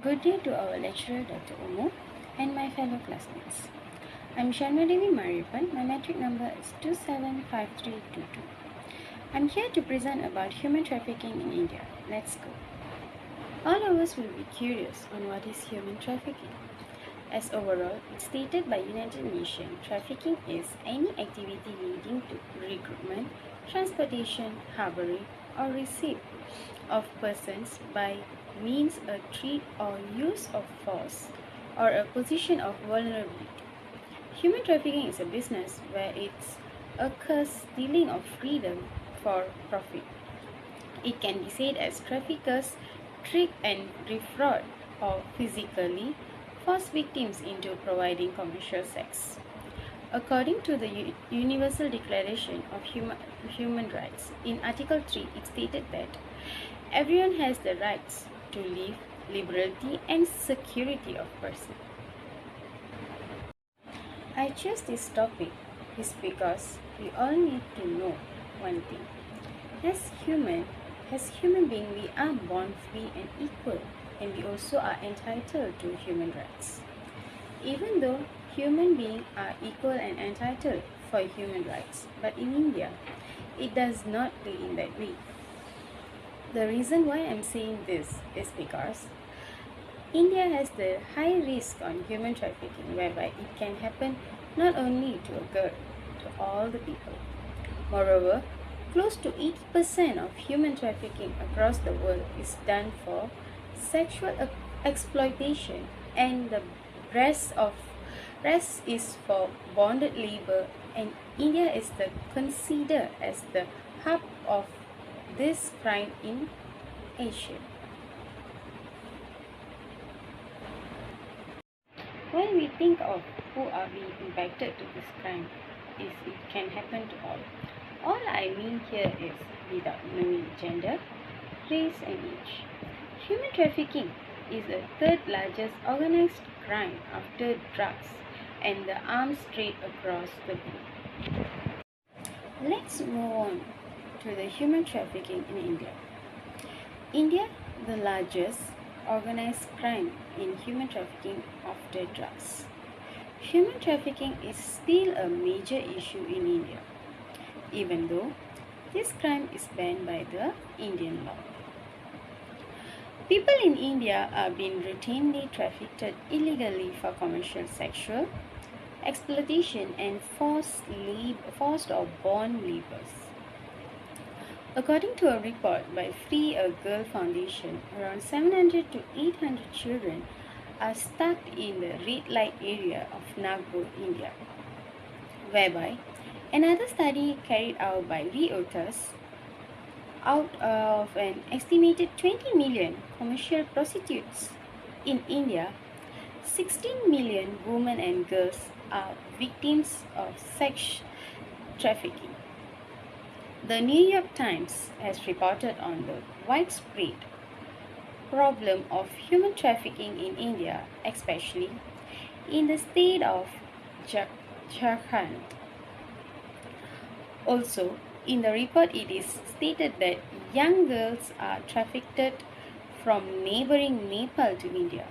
Good day to our lecturer Dr. Umu and my fellow classmates. I'm SHARMILADEVI Mariappan. My metric number is 275322. I'm here to present about human trafficking in India. Let's go. All of us will be curious on what is human trafficking. As overall, it's stated by United Nations, trafficking is any activity leading to recruitment, transportation, harboring, or receipt of persons by means a threat or use of force or a position of vulnerability. Human trafficking is a business where it's occurs stealing of freedom for profit. It can be said as traffickers trick and defraud or physically force victims into providing commercial sex. According to the Universal Declaration of Human Rights, in Article 3, it stated that everyone has the rights to live, liberty, and security of person. I chose this topic is because we all need to know one thing. As human beings, we are born free and equal, and we also are entitled to human rights. Even though human beings are equal and entitled for human rights, but in India, it does not be in that way. The reason why I'm saying this is because India has the high risk on human trafficking, whereby it can happen not only to a girl, to all the people. Moreover, close to 80% of human trafficking across the world is done for sexual exploitation, and the rest is for bonded labor, and India is considered as the hub of this crime in Asia. When we think of who are being impacted to this crime, it can happen to all. All I mean here is without knowing gender, race and age. Human trafficking is the third largest organized crime after drugs and the arms trade across the globe. Let's move on to the human trafficking in India. India, the largest organized crime in human trafficking after drugs. Human trafficking is still a major issue in India, even though this crime is banned by the Indian law. People in India are being routinely trafficked illegally for commercial sexual exploitation and forced or bond labors. According to a report by Free a Girl Foundation, around 700 to 800 children are stuck in the red light area of Nagpur, India, whereby another study carried out by Reuters, out of an estimated 20 million commercial prostitutes in India, 16 million women and girls are victims of sex trafficking. The New York Times has reported on the widespread problem of human trafficking in India, especially in the state of Jharkhand. Also, in the report, it is stated that young girls are trafficked from neighboring Nepal to India.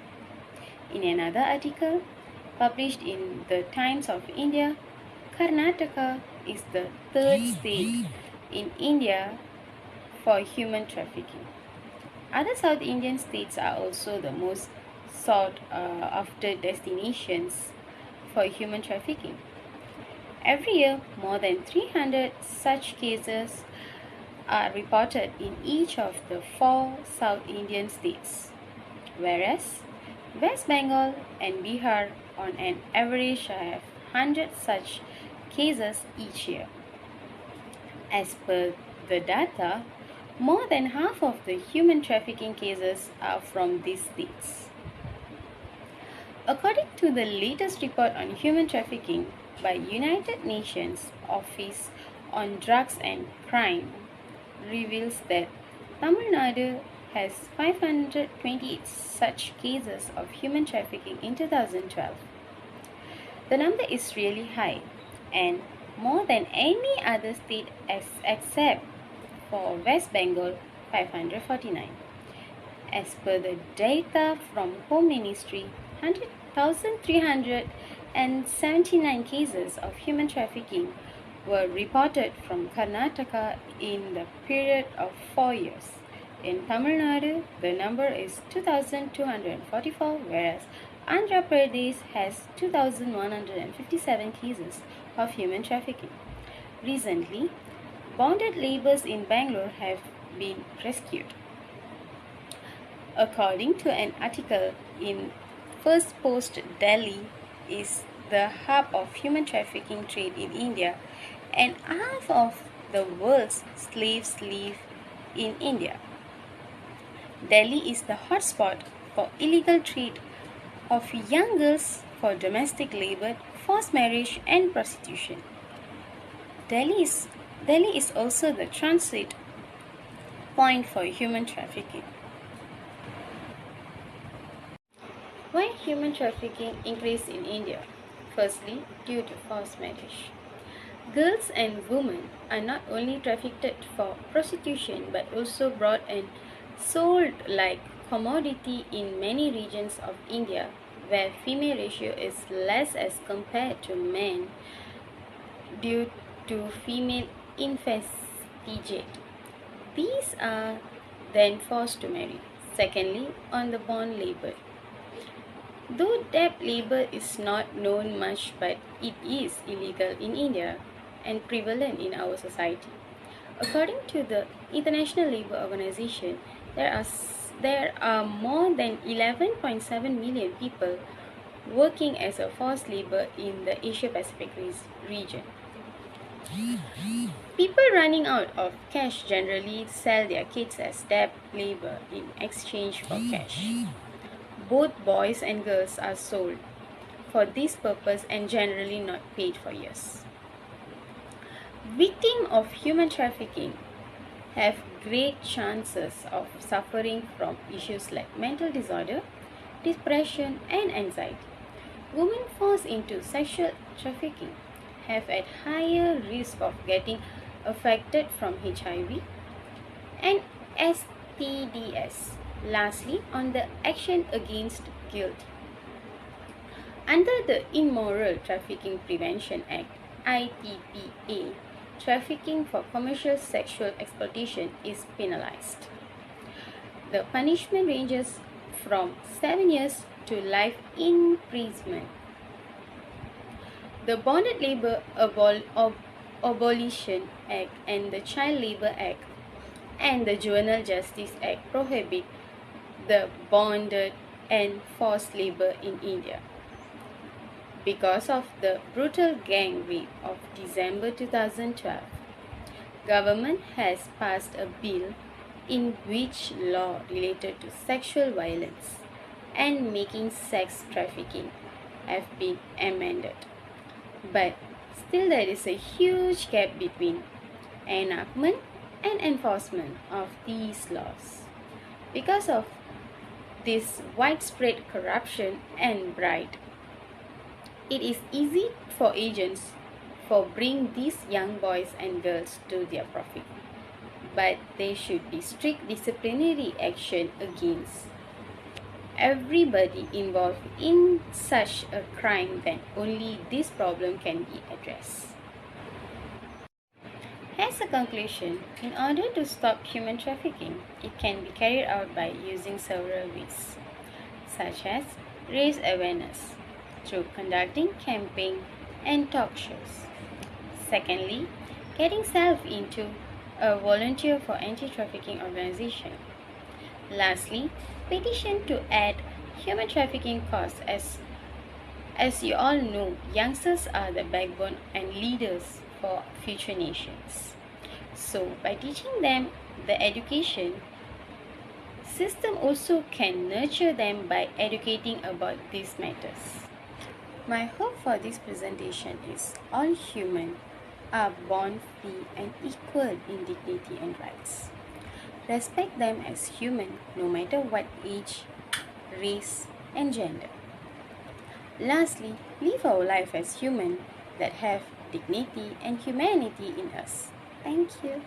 In another article published in the Times of India, Karnataka is the third state in India for human trafficking. Other South Indian states are also the most sought after destinations for human trafficking. Every year, more than 300 such cases are reported in each of the 4 South Indian states, whereas West Bengal and Bihar on an average have 100 such cases each year. As per the data, more than half of the human trafficking cases are from these states. According to the latest report on human trafficking by United Nations Office on Drugs and Crime, reveals that Tamil Nadu has 528 such cases of human trafficking in 2012. The number is really high and more than any other state except for West Bengal, 549. As per the data from Home Ministry, 1,379 cases of human trafficking were reported from Karnataka in the period of 4 years. In Tamil Nadu, the number is 2,244, whereas Andhra Pradesh has 2,157 cases of human trafficking. Recently, bonded laborers in Bangalore have been rescued. According to an article in First Post, Delhi is the hub of human trafficking trade in India, and half of the world's slaves live in India. Delhi is the hotspot for illegal trade of young girls for domestic labor, forced marriage, and prostitution. Delhi is also the transit point for human trafficking. Why human trafficking increased in India? Firstly, due to forced marriage. Girls and women are not only trafficked for prostitution but also brought and sold like commodity in many regions of India where female ratio is less as compared to men due to female infanticide. These are then forced to marry. Secondly, on the bond labor. Though debt labor is not known much, but it is illegal in India and prevalent in our society. According to the International Labour Organization, there are more than 11.7 million people working as a forced labor in the Asia-Pacific region. People running out of cash generally sell their kids as debt labor in exchange for cash. Both boys and girls are sold for this purpose and generally not paid for years. Victims of human trafficking have great chances of suffering from issues like mental disorder, depression, and anxiety. Women forced into sexual trafficking have at higher risk of getting affected from HIV and STDs. Lastly, on the action against guilt. Under the Immoral Trafficking Prevention Act, ITPA, trafficking for commercial sexual exploitation is penalized. The punishment ranges from 7 years to life imprisonment. The Bonded Labor Abolition Act and the Child Labor Act and the Juvenile Justice Act prohibit the bonded and forced labor in India. Because of the brutal gang rape of December 2012, government has passed a bill in which law related to sexual violence and making sex trafficking have been amended. But still there is a huge gap between enactment and enforcement of these laws. Because of this widespread corruption and bribe, it is easy for agents for bring these young boys and girls to their profit. But there should be strict disciplinary action against everybody involved in such a crime, then only this problem can be addressed. As a conclusion, in order to stop human trafficking, it can be carried out by using several ways, such as raise awareness through conducting campaigns and talk shows. Secondly, getting self into a volunteer for anti-trafficking organization. Lastly, petition to add human trafficking costs as you all know, youngsters are the backbone and leaders for future nations. So, by teaching them the education system also can nurture them by educating about these matters. My hope for this presentation is all humans are born free and equal in dignity and rights. Respect them as human no matter what age, race, and gender. Lastly, live our life as human that have dignity and humanity in us. Thank you.